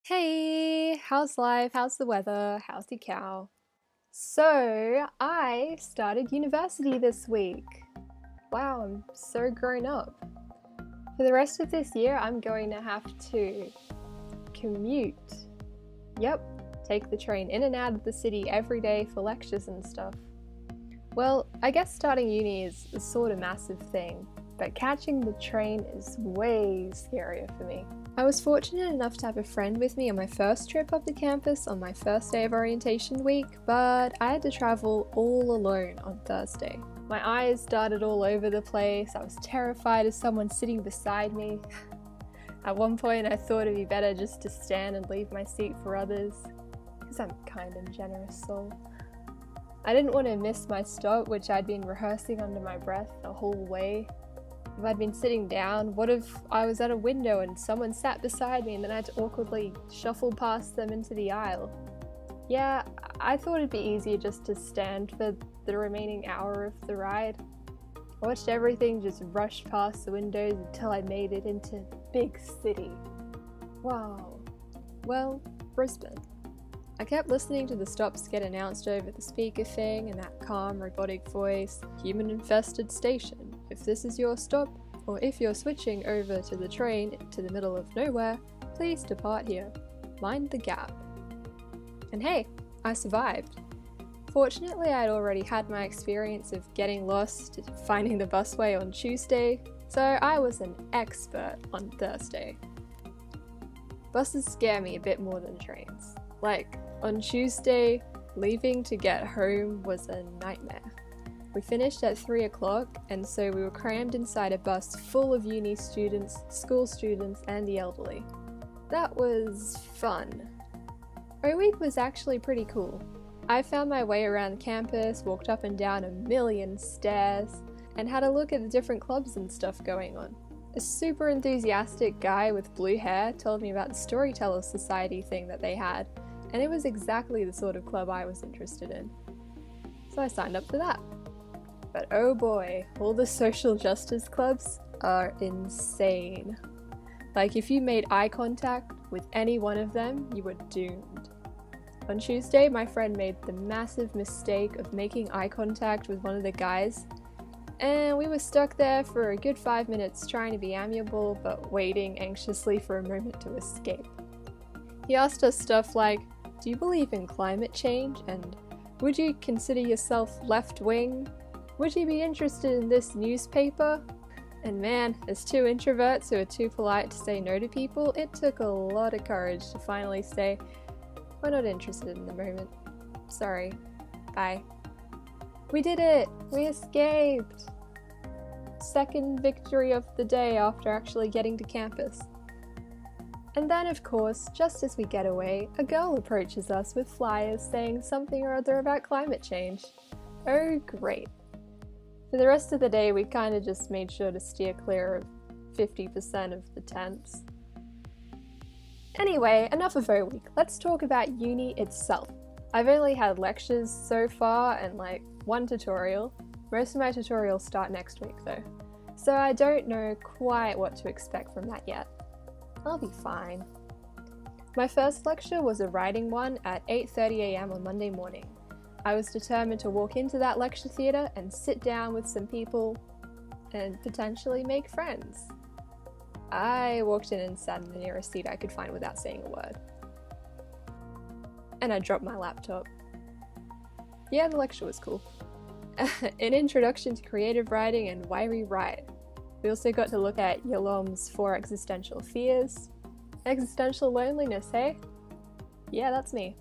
Hey, how's life? How's the weather? How's the cow? So, I started university this week. Wow, I'm so grown up. For the rest of this year, I'm going to have to commute. Yep, take the train in and out of the city every day for lectures and stuff. Well, I guess starting uni is a sort of massive thing, but catching the train is way scarier for me. I was fortunate enough to have a friend with me on my first trip up the campus on my first day of orientation week, but I had to travel all alone on Thursday. My eyes darted all over the place, I was terrified of someone sitting beside me. At one point I thought it'd be better just to stand and leave my seat for others, because I'm a kind and generous soul. I didn't want to miss my stop, which I'd been rehearsing under my breath the whole way. If I'd been sitting down, what if I was at a window and someone sat beside me and then I had to awkwardly shuffle past them into the aisle? Yeah, I thought it'd be easier just to stand for the remaining hour of the ride. I watched everything just rush past the windows until I made it into the big city. Wow. Well, Brisbane. I kept listening to the stops get announced over the speaker thing and that calm, robotic voice, human-infested station. If this is your stop, or if you're switching over to the train to the middle of nowhere, please depart here. Mind the gap. And hey, I survived. Fortunately, I'd already had my experience of getting lost, finding the busway on Tuesday, so I was an expert on Thursday. Buses scare me a bit more than trains. Like, on Tuesday, leaving to get home was a nightmare. We finished at 3 o'clock, and so we were crammed inside a bus full of uni students, school students, and the elderly. That was fun. Our week was actually pretty cool. I found my way around campus, walked up and down a million stairs, and had a look at the different clubs and stuff going on. A super enthusiastic guy with blue hair told me about the Storyteller Society thing that they had, and it was exactly the sort of club I was interested in. So I signed up for that. But oh boy, all the social justice clubs are insane. Like, if you made eye contact with any one of them, you were doomed. On Tuesday, my friend made the massive mistake of making eye contact with one of the guys, and we were stuck there for a good 5 minutes trying to be amiable, but waiting anxiously for a moment to escape. He asked us stuff like, "Do you believe in climate change?" and "Would you consider yourself left-wing? Would you be interested in this newspaper?" And man, as two introverts who are too polite to say no to people, it took a lot of courage to finally say, "We're not interested in the moment. Sorry. Bye." We did it! We escaped! Second victory of the day after actually getting to campus. And then, of course, just as we get away, a girl approaches us with flyers saying something or other about climate change. Oh, great. For the rest of the day, we kind of just made sure to steer clear of 50% of the tents. Anyway, enough of our week. Let's talk about uni itself. I've only had lectures so far and like one tutorial. Most of my tutorials start next week though, so I don't know quite what to expect from that yet. I'll be fine. My first lecture was a writing one at 8:30 a.m. on Monday morning. I was determined to walk into that lecture theatre and sit down with some people and potentially make friends. I walked in and sat in the nearest seat I could find without saying a word. And I dropped my laptop. Yeah, the lecture was cool. An introduction to creative writing and why we write. We also got to look at Yalom's 4 existential fears. Existential loneliness, hey? Yeah, that's me.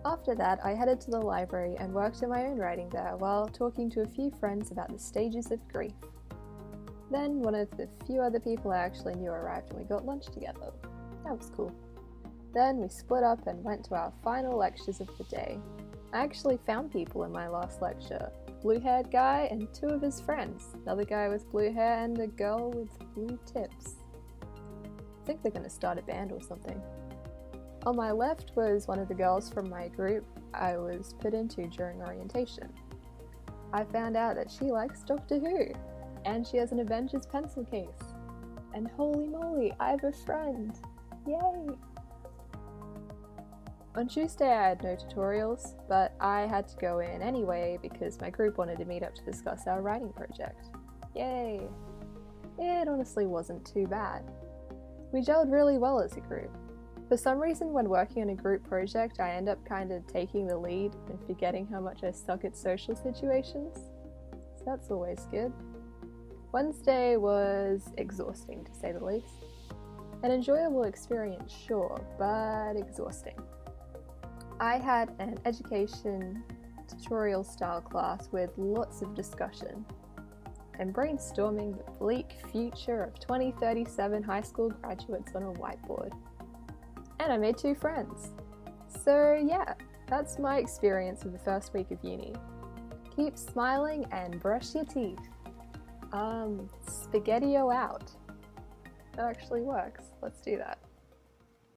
After that, I headed to the library and worked on my own writing there while talking to a few friends about the stages of grief. Then one of the few other people I actually knew arrived and we got lunch together. That was cool. Then we split up and went to our final lectures of the day. I actually found people in my last lecture. A blue-haired guy and 2 of his friends. Another guy with blue hair and a girl with blue tips. I think they're gonna start a band or something. On my left was one of the girls from my group I was put into during orientation. I found out that she likes Doctor Who, and she has an Avengers pencil case. And holy moly, I have a friend! Yay! On Tuesday I had no tutorials, but I had to go in anyway because my group wanted to meet up to discuss our writing project. Yay! It honestly wasn't too bad. We gelled really well as a group. For some reason, when working on a group project, I end up kind of taking the lead and forgetting how much I suck at social situations. So that's always good. Wednesday was exhausting, to say the least. An enjoyable experience, sure, but exhausting. I had an education tutorial style class with lots of discussion and brainstorming the bleak future of 2037 high school graduates on a whiteboard. And I made 2 friends. So yeah, that's my experience of the first week of uni. Keep smiling and brush your teeth. Spaghettio out. That actually works. Let's do that.